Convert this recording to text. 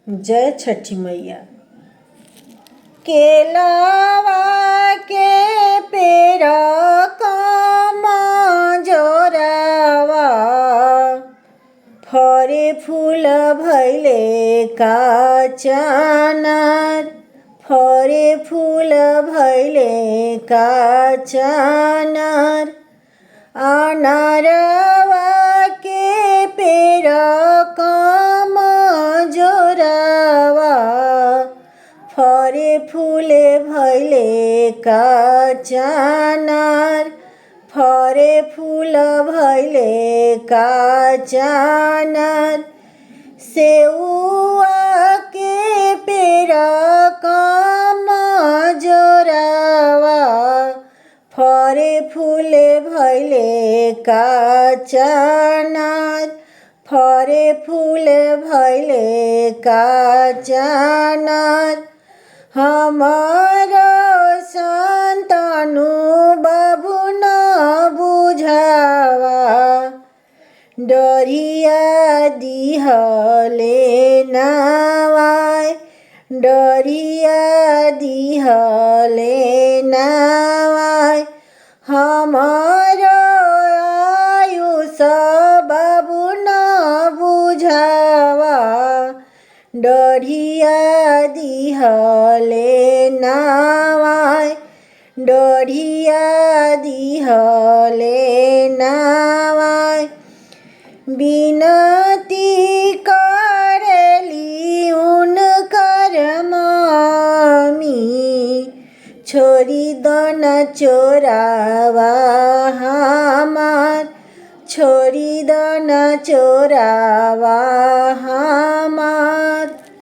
जय छठी मैया। केलावा के पेड़ कम जोरावा, फरे फूल भैले काचनार, फरे फूल भैले काचनार। अनारवा के पेड़ कम जोरावा, फरे फूले भैले काचनार, फरे फूल भैले काचनार। सेउआ के पेड़ कम जोरावा, फरे फूले भैले काचनार, फरे फूले भैले काचनार। हमारो संतानु बाबू न बुझावा, डरिया दिहले नावाय, डरिया दिहले नावाय। हमारो आयुष बाबू न बुझावा, डरिया दिहले नावाय, डरिया दिहले नावाय। बिनती करेली उनकर मामी, छोरी दन चोरावा हमार, छोरी दन चोरावा हमार।